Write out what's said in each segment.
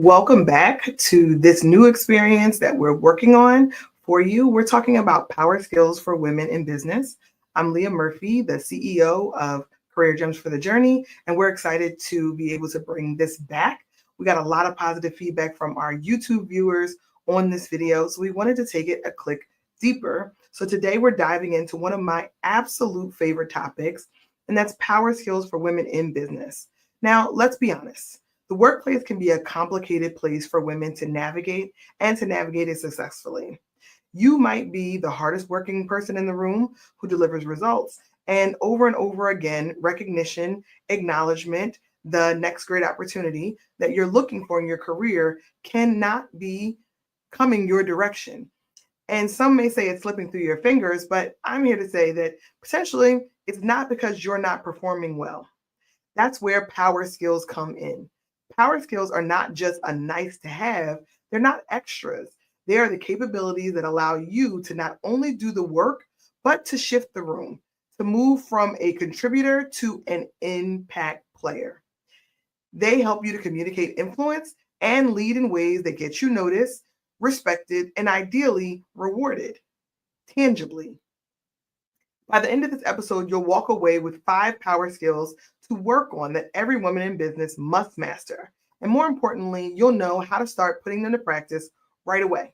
Welcome back to this new experience that we're working on for you. We're talking about power skills for women in business. I'm Leah Murphy, the CEO of Career Gems for the Journey, and we're excited to be able to bring this back. We got a lot of positive feedback from our YouTube viewers on this video, so we wanted to take it a click deeper. So today we're diving into one of my absolute favorite topics, and that's power skills for women in business. Now, let's be honest. The workplace can be a complicated place for women to navigate and to navigate it successfully. You might be the hardest working person in the room who delivers results, and over again, recognition, acknowledgement, the next great opportunity that you're looking for in your career cannot be coming your direction. And some may say it's slipping through your fingers, but I'm here to say that potentially it's not because you're not performing well. That's where power skills come in. Power skills are not just a nice to have, they're not extras. They are the capabilities that allow you to not only do the work, but to shift the room, to move from a contributor to an impact player. They help you to communicate influence and lead in ways that get you noticed, respected, and ideally rewarded tangibly. By the end of this episode, you'll walk away with 5 power skills to work on that every woman in business must master. And more importantly, you'll know how to start putting them to practice right away.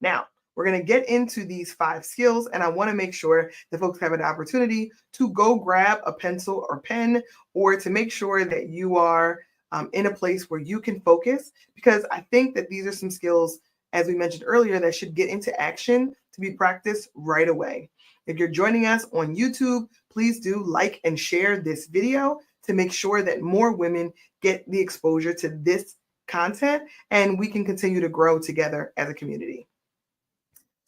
Now, we're going to get into these 5 skills, and I want to make sure that folks have an opportunity to go grab a pencil or pen, or to make sure that you are in a place where you can focus, because I think that these are some skills, as we mentioned earlier, that should get into action to be practiced right away. If you're joining us on YouTube, please do like and share this video to make sure that more women get the exposure to this content and we can continue to grow together as a community.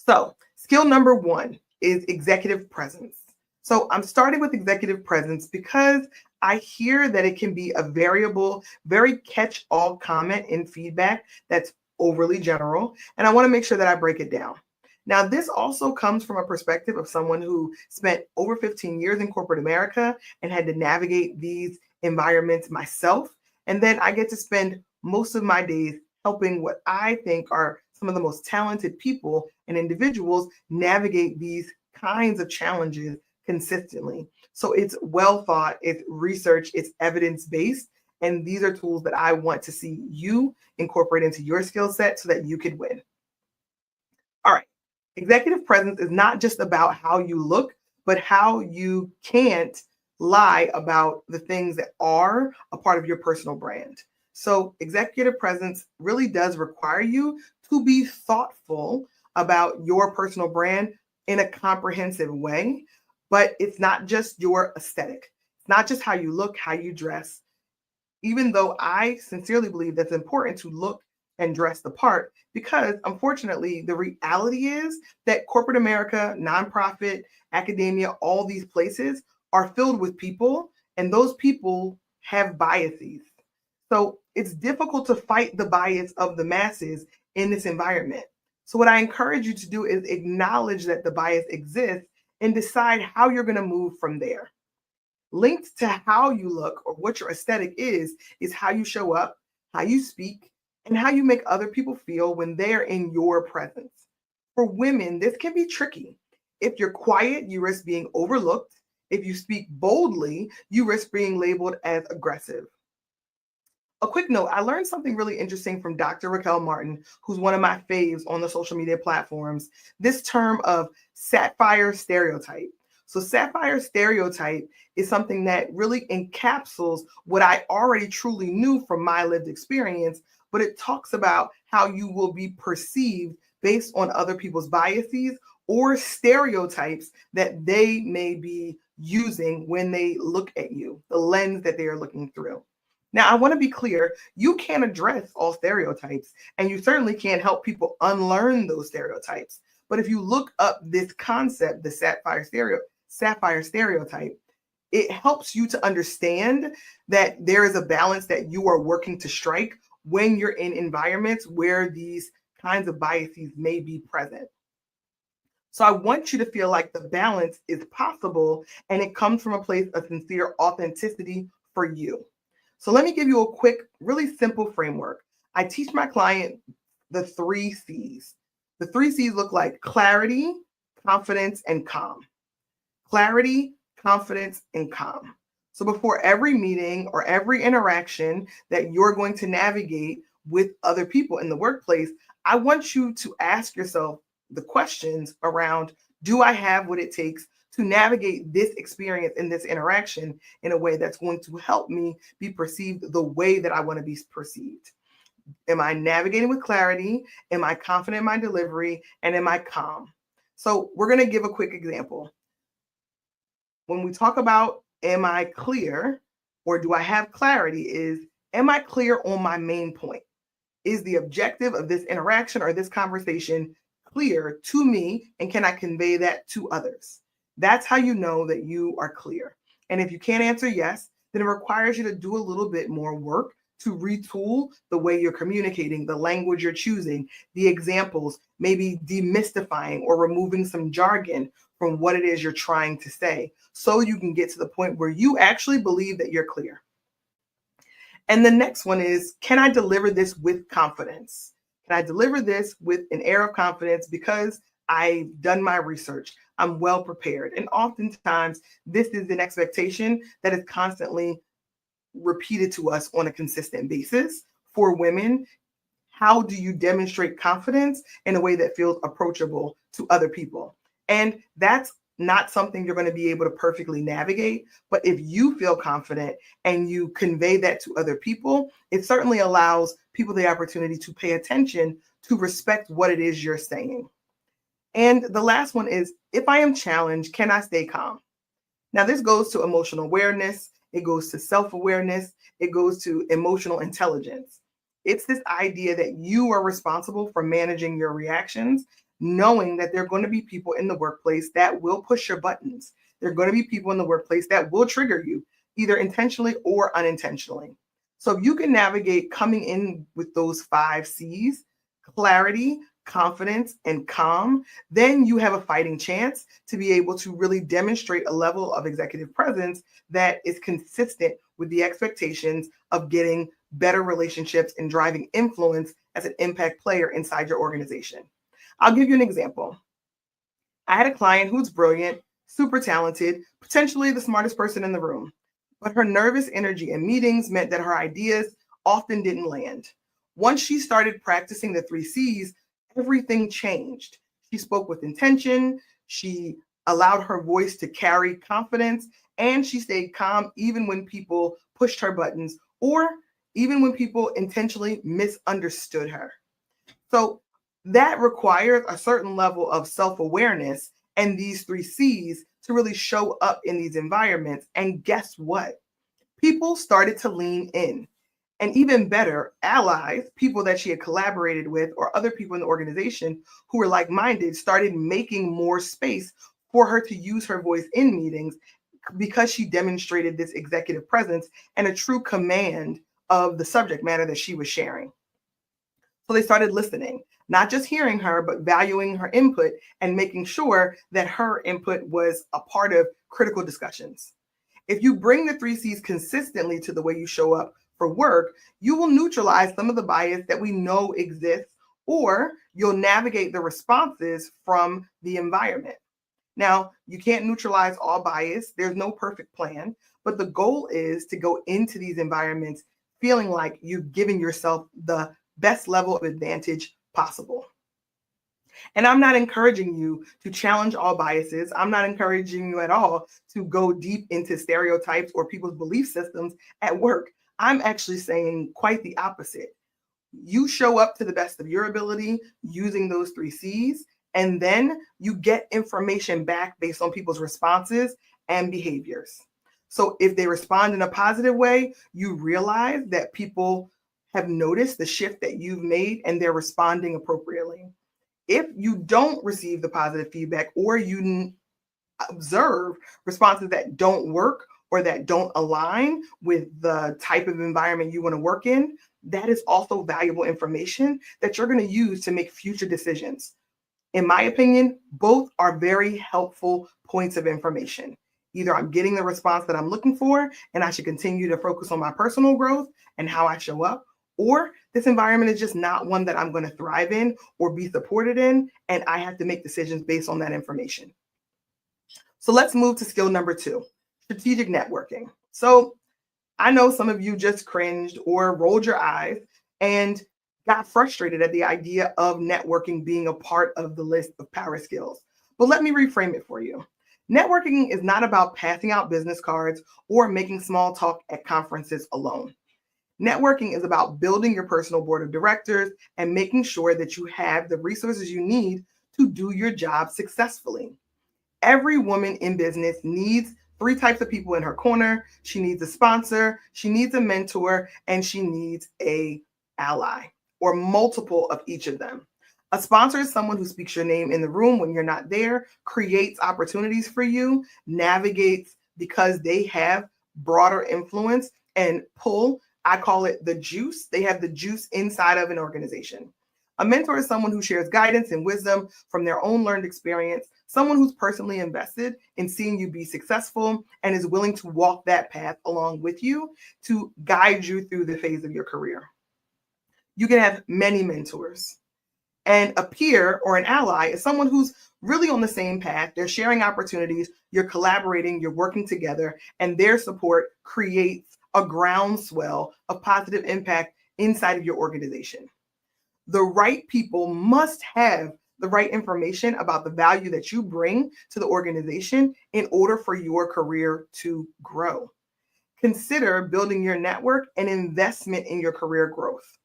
So, skill number 1 is executive presence. So I'm starting with executive presence because I hear that it can be a variable, very catch-all comment in feedback that's overly general, and I want to make sure that I break it down. Now, this also comes from a perspective of someone who spent over 15 years in corporate America and had to navigate these environments myself. And then I get to spend most of my days helping what I think are some of the most talented people and individuals navigate these kinds of challenges consistently. So it's well thought, it's research, it's evidence-based. And these are tools that I want to see you incorporate into your skill set so that you could win. All right. Executive presence is not just about how you look, but how you can't lie about the things that are a part of your personal brand. So executive presence really does require you to be thoughtful about your personal brand in a comprehensive way, but it's not just your aesthetic. It's not just how you look, how you dress, even though I sincerely believe that's important to look and dress the part, because unfortunately, the reality is that corporate America, nonprofit, academia, all these places are filled with people, and those people have biases. So it's difficult to fight the bias of the masses in this environment. So what I encourage you to do is acknowledge that the bias exists and decide how you're going to move from there. Linked to how you look or what your aesthetic is how you show up, how you speak, and how you make other people feel when they're in your presence. For women, this can be tricky. If you're quiet, you risk being overlooked. If you speak boldly, you risk being labeled as aggressive. A quick note, I learned something really interesting from Dr. Raquel Martin, who's one of my faves on the social media platforms, this term of sapphire stereotype. So sapphire stereotype is something that really encapsulates what I already truly knew from my lived experience, but it talks about how you will be perceived based on other people's biases or stereotypes that they may be using when they look at you, the lens that they are looking through. Now, I want to be clear, you can't address all stereotypes, and you certainly can't help people unlearn those stereotypes. But if you look up this concept, the sapphire stereotype, it helps you to understand that there is a balance that you are working to strike when you're in environments where these kinds of biases may be present. So I want you to feel like the balance is possible and it comes from a place of sincere authenticity for you. So let me give you a quick, really simple framework. I teach my client the three C's. The three C's look like clarity, confidence, and calm. Clarity, confidence, and calm. So before every meeting or every interaction that you're going to navigate with other people in the workplace, I want you to ask yourself the questions around, do I have what it takes to navigate this experience in this interaction in a way that's going to help me be perceived the way that I want to be perceived? Am I navigating with clarity? Am I confident in my delivery? And am I calm? So we're going to give a quick example. When we talk about am I clear or do I have clarity, is am I clear on my main point? Is the objective of this interaction or this conversation clear to me, and can I convey that to others? That's how you know that you are clear. And if you can't answer yes, then it requires you to do a little bit more work to retool the way you're communicating, the language you're choosing, the examples, maybe demystifying or removing some jargon from what it is you're trying to say, so you can get to the point where you actually believe that you're clear. And the next one is, can I deliver this with confidence? Can I deliver this with an air of confidence because I've done my research? I'm well prepared. And oftentimes, this is an expectation that is constantly repeated to us on a consistent basis for women. How do you demonstrate confidence in a way that feels approachable to other people? And that's not something you're going to be able to perfectly navigate. But if you feel confident and you convey that to other people, it certainly allows people the opportunity to pay attention, to respect what it is you're saying. And the last one is, if I am challenged, can I stay calm? Now, this goes to emotional awareness, it goes to self-awareness, it goes to emotional intelligence. It's this idea that you are responsible for managing your reactions, knowing that there are going to be people in the workplace that will push your buttons. There are going to be people in the workplace that will trigger you, either intentionally or unintentionally. So if you can navigate coming in with those 5 C's: clarity, confidence, and calm, then you have a fighting chance to be able to really demonstrate a level of executive presence that is consistent with the expectations of getting better relationships and driving influence as an impact player inside your organization. I'll give you an example. I had a client who's brilliant, super talented, potentially the smartest person in the room, but her nervous energy in meetings meant that her ideas often didn't land. Once she started practicing the 3 C's, everything changed. She spoke with intention, she allowed her voice to carry confidence, and she stayed calm even when people pushed her buttons or even when people intentionally misunderstood her. So that requires a certain level of self-awareness and these 3 C's to really show up in these environments. And guess what? People started to lean in. And even better, allies, people that she had collaborated with, or other people in the organization who were like minded, started making more space for her to use her voice in meetings because she demonstrated this executive presence and a true command of the subject matter that she was sharing. So they started listening, not just hearing her, but valuing her input and making sure that her input was a part of critical discussions. If you bring the 3 C's consistently to the way you show up for work, you will neutralize some of the bias that we know exists, or you'll navigate the responses from the environment. Now, you can't neutralize all bias. There's no perfect plan, but the goal is to go into these environments feeling like you've given yourself the best level of advantage possible. And I'm not encouraging you to challenge all biases. I'm not encouraging you at all to go deep into stereotypes or people's belief systems at work. I'm actually saying quite the opposite. You show up to the best of your ability using those 3 C's, and then you get information back based on people's responses and behaviors. So if they respond in a positive way, you realize that people have noticed the shift that you've made and they're responding appropriately. If you don't receive the positive feedback, or you observe responses that don't work or that don't align with the type of environment you want to work in, that is also valuable information that you're going to use to make future decisions. In my opinion, both are very helpful points of information. Either I'm getting the response that I'm looking for and I should continue to focus on my personal growth and how I show up, or this environment is just not one that I'm going to thrive in or be supported in, and I have to make decisions based on that information. So let's move to skill number 2, strategic networking. So I know some of you just cringed or rolled your eyes and got frustrated at the idea of networking being a part of the list of power skills. But let me reframe it for you. Networking is not about passing out business cards or making small talk at conferences alone. Networking is about building your personal board of directors and making sure that you have the resources you need to do your job successfully. Every woman in business needs 3 types of people in her corner. She needs a sponsor, she needs a mentor, and she needs a ally, or multiple of each of them. A sponsor is someone who speaks your name in the room when you're not there, creates opportunities for you, navigates because they have broader influence and pull. I call it the juice. They have the juice inside of an organization. A mentor is someone who shares guidance and wisdom from their own learned experience, someone who's personally invested in seeing you be successful and is willing to walk that path along with you to guide you through the phase of your career. You can have many mentors. And a peer or an ally is someone who's really on the same path. They're sharing opportunities, you're collaborating, you're working together, and their support creates a groundswell of positive impact inside of your organization. The right people must have the right information about the value that you bring to the organization in order for your career to grow. Consider building your network an investment in your career growth.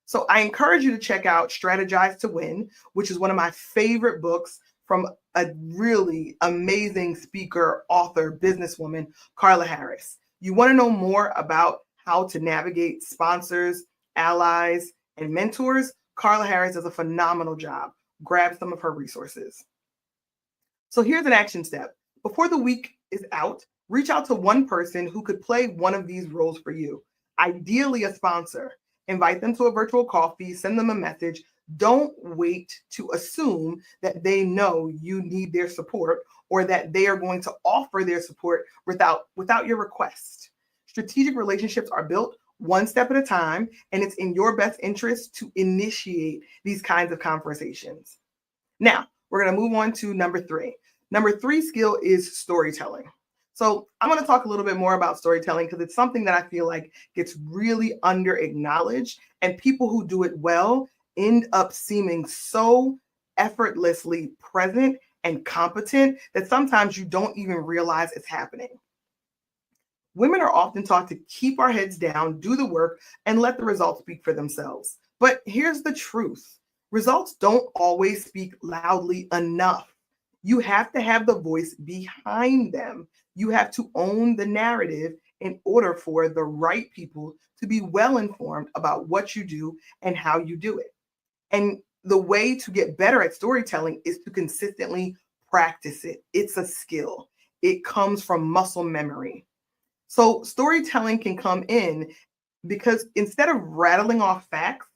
So I encourage you to check out Strategize to Win, which is one of my favorite books from a really amazing speaker, author, businesswoman, Carla Harris. You want to know more about how to navigate sponsors, allies, and mentors? Carla Harris does a phenomenal job. Grab some of her resources. So here's an action step. Before the week is out, reach out to one person who could play one of these roles for you, ideally a sponsor. Invite them to a virtual coffee, send them a message. Don't wait to assume that they know you need their support or that they are going to offer their support without your request. Strategic relationships are built one step at a time, and it's in your best interest to initiate these kinds of conversations. Now, we're going to move on to number 3. Number 3 skill is storytelling. So I'm going to talk a little bit more about storytelling because it's something that I feel like gets really under acknowledged, and people who do it well end up seeming so effortlessly present and competent that sometimes you don't even realize it's happening. Women are often taught to keep our heads down, do the work, and let the results speak for themselves. But here's the truth. Results don't always speak loudly enough. You have to have the voice behind them. You have to own the narrative in order for the right people to be well informed about what you do and how you do it. And the way to get better at storytelling is to consistently practice it. It's a skill. It comes from muscle memory. So storytelling can come in because instead of rattling off facts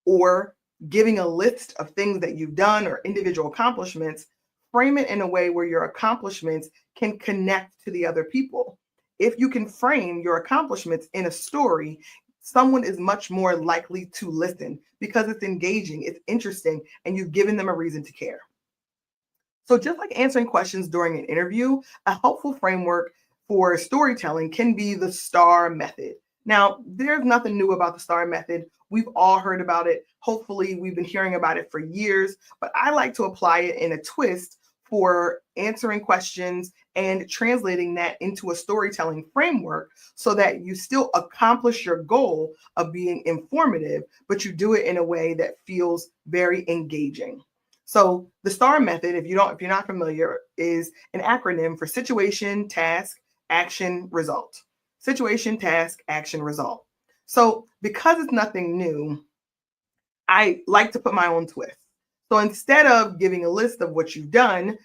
or giving a list of things that you've done or individual accomplishments, frame it in a way where your accomplishments can connect to the other people. If you can frame your accomplishments in a story, someone is much more likely to listen because it's engaging, it's interesting, and you've given them a reason to care. So just like answering questions during an interview, a helpful framework for storytelling can be the STAR method. Now, there's nothing new about the STAR method. We've all heard about it. Hopefully, we've been hearing about it for years, but I like to apply it in a twist for answering questions and translating that into a storytelling framework so that you still accomplish your goal of being informative, but you do it in a way that feels very engaging. So the STAR method, if you're not familiar, is an acronym for situation, task, action, result. Situation, task, action, result. So because it's nothing new, I like to put my own twist. So instead of giving a list of what you've done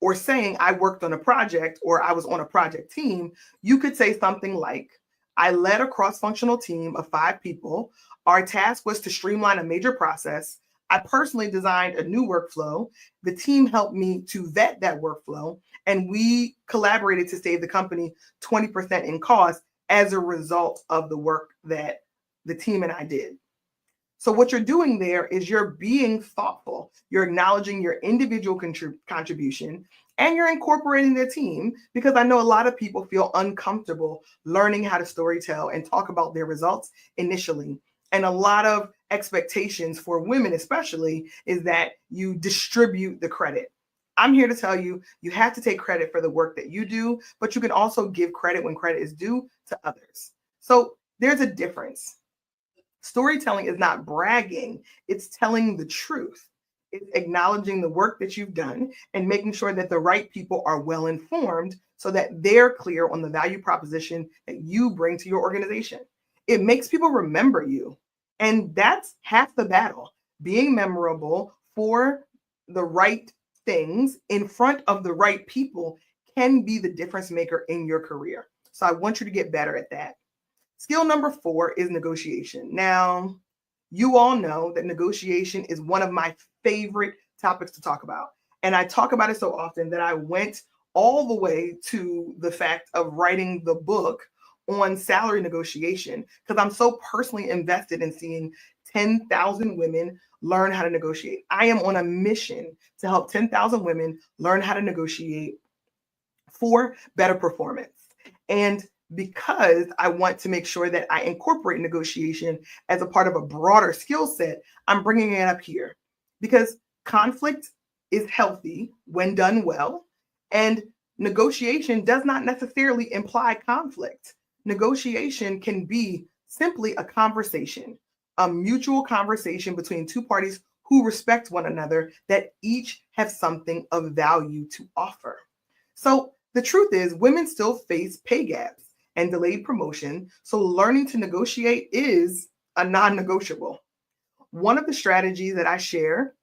or saying I worked on a project or I was on a project team, you could say something like, I led a cross-functional team of 5 people. Our task was to streamline a major process. I personally designed a new workflow. The team helped me to vet that workflow, and we collaborated to save the company 20% in cost as a result of the work that the team and I did. So what you're doing there is you're being thoughtful. You're acknowledging your individual contribution and you're incorporating the team, because I know a lot of people feel uncomfortable learning how to storytell and talk about their results initially. And a lot of expectations for women especially is that you distribute the credit. I'm here to tell you, you have to take credit for the work that you do, but you can also give credit when credit is due to others. So there's a difference. Storytelling is not bragging, it's telling the truth. It's acknowledging the work that you've done and making sure that the right people are well informed so that they're clear on the value proposition that you bring to your organization. It makes people remember you. And that's half the battle. Being memorable for the right things in front of the right people can be the difference maker in your career. So I want you to get better at that. Skill number 4 is negotiation. Now, you all know that negotiation is one of my favorite topics to talk about. And I talk about it so often that I went all the way to the fact of writing the book on salary negotiation, because I'm so personally invested in seeing 10,000 women learn how to negotiate. I am on a mission to help 10,000 women learn how to negotiate for better performance. And because I want to make sure that I incorporate negotiation as a part of a broader skill set, I'm bringing it up here because conflict is healthy when done well, and negotiation does not necessarily imply conflict. Negotiation can be simply a conversation, a mutual conversation between two parties who respect one another, that each have something of value to offer. So the truth is, women still face pay gaps and delayed promotion, so learning to negotiate is a non-negotiable. One of the strategies that I share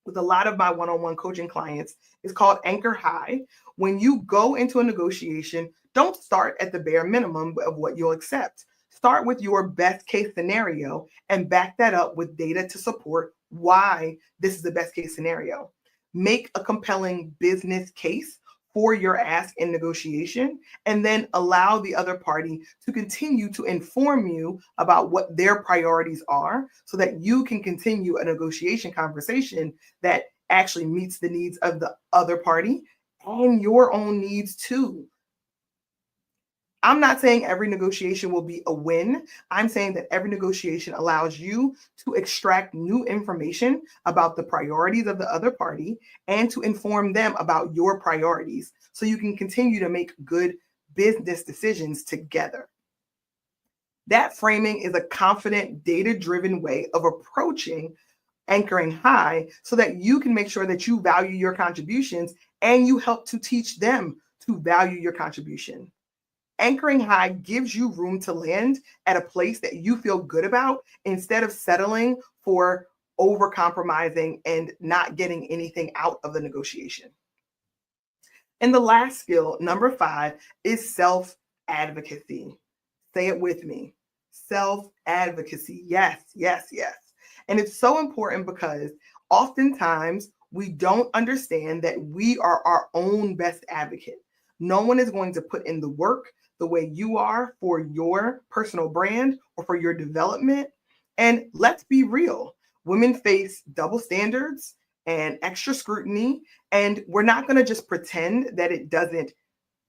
with a lot of my one-on-one coaching clients is called anchor high. When you go into a negotiation, don't start at the bare minimum of what you'll accept. Start with your best case scenario and back that up with data to support why this is the best case scenario. Make a compelling business case for your ask in negotiation, and then allow the other party to continue to inform you about what their priorities are so that you can continue a negotiation conversation that actually meets the needs of the other party and your own needs too. I'm not saying every negotiation will be a win. I'm saying that every negotiation allows you to extract new information about the priorities of the other party and to inform them about your priorities so you can continue to make good business decisions together. That framing is a confident, data-driven way of approaching anchoring high so that you can make sure that you value your contributions and you help to teach them to value your contribution. Anchoring high gives you room to land at a place that you feel good about instead of settling for over-compromising and not getting anything out of the negotiation. And the last skill, number 5, is self-advocacy. Say it with me. Self-advocacy. Yes, yes, yes. And it's so important because oftentimes we don't understand that we are our own best advocate. No one is going to put in the work the way you are for your personal brand or for your development. And let's be real, women face double standards and extra scrutiny, and we're not going to just pretend that it doesn't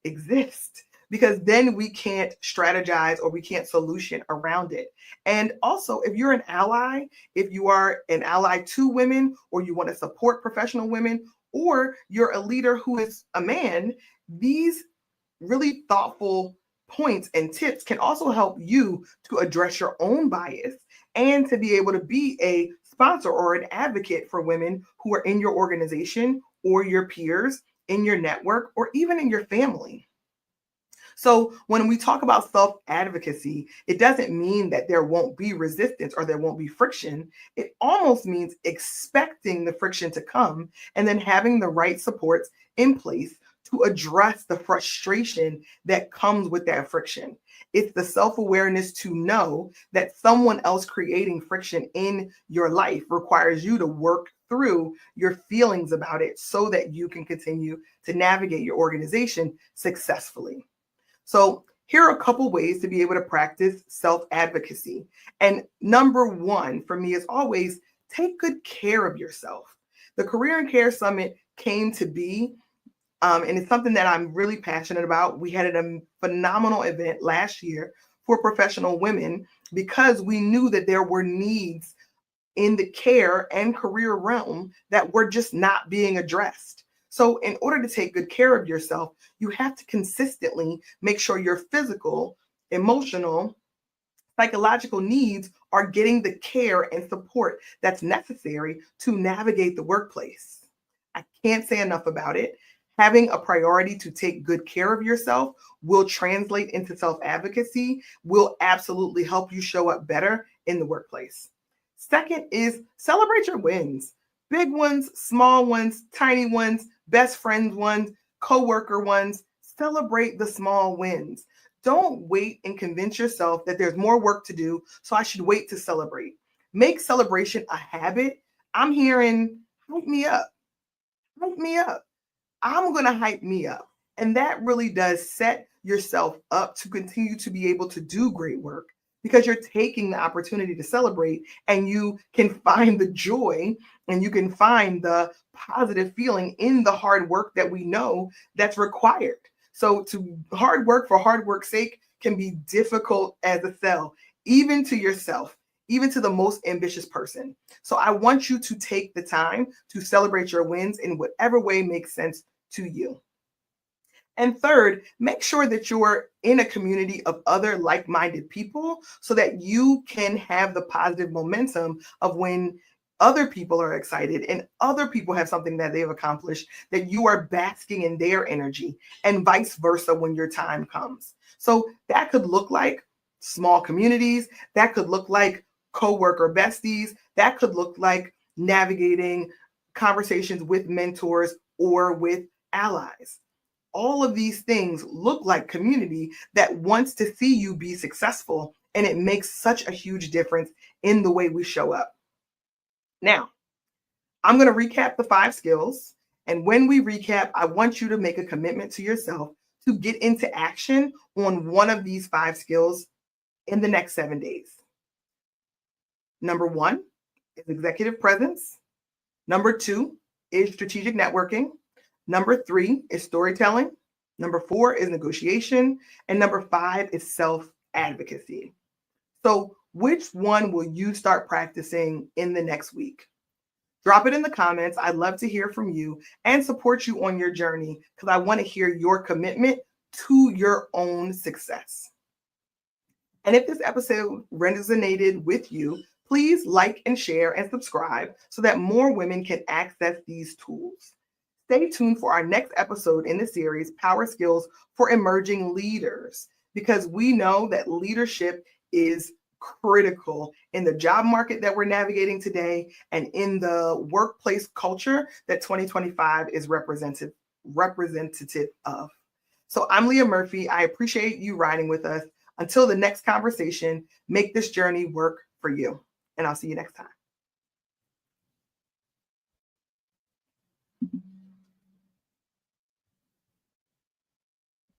exist, because then we can't strategize or we can't solution around it. And also, if you're an ally, if you are an ally to women, or you want to support professional women, or you're a leader who is a man, these really thoughtful points and tips can also help you to address your own bias and to be able to be a sponsor or an advocate for women who are in your organization or your peers, in your network, or even in your family. So when we talk about self-advocacy, it doesn't mean that there won't be resistance or there won't be friction. It almost means expecting the friction to come and then having the right supports in place to address the frustration that comes with that friction. It's the self-awareness to know that someone else creating friction in your life requires you to work through your feelings about it so that you can continue to navigate your organization successfully. So Here are a couple ways to be able to practice self-advocacy. And number one for me is always take good care of yourself. The Career and Care Summit came to be, and it's something that I'm really passionate about. We had a phenomenal event last year for professional women because we knew that there were needs in the care and career realm that were just not being addressed. So, in order to take good care of yourself, you have to consistently make sure your physical, emotional, psychological needs are getting the care and support that's necessary to navigate the workplace. I can't say enough about it. Having a priority to take good care of yourself will translate into self advocacy, will absolutely help you show up better in the workplace. Second is celebrate your wins, big ones, small ones, tiny ones, best friends ones, coworker ones. Celebrate the small wins. Don't wait and convince yourself that there's more work to do, so I should wait to celebrate. Make celebration a habit. I'm hearing, hype me up, hype me up. I'm going to hype me up. And that really does set yourself up to continue to be able to do great work because you're taking the opportunity to celebrate and you can find the joy and you can find the positive feeling in the hard work that we know that's required. So to hard work for hard work's sake can be difficult as a sell, even to yourself, even to the most ambitious person. So I want you to take the time to celebrate your wins in whatever way makes sense to you. And third, make sure that you're in a community of other like-minded people so that you can have the positive momentum of when other people are excited and other people have something that they've accomplished, that you are basking in their energy and vice versa when your time comes. So that could look like small communities, that could look like coworker besties, that could look like navigating conversations with mentors or with allies. All of these things look like community that wants to see you be successful, and it makes such a huge difference in the way we show up. Now, I'm going to recap the 5 skills, and when we recap, I want you to make a commitment to yourself to get into action on one of these 5 skills in the next 7 days. Number 1 is executive presence. Number 2 is strategic networking. Number 3 is storytelling. Number 4 is negotiation. And number 5 is self-advocacy. So which one will you start practicing in the next week? Drop it in the comments. I'd love to hear from you and support you on your journey because I want to hear your commitment to your own success. And if this episode resonated with you, please like and share and subscribe so that more women can access these tools. Stay tuned for our next episode in the series, Power Skills for Emerging Leaders, because we know that leadership is critical in the job market that we're navigating today and in the workplace culture that 2025 is representative of. So I'm Leah Murphy. I appreciate you riding with us. Until the next conversation, make this journey work for you. And I'll see you next time.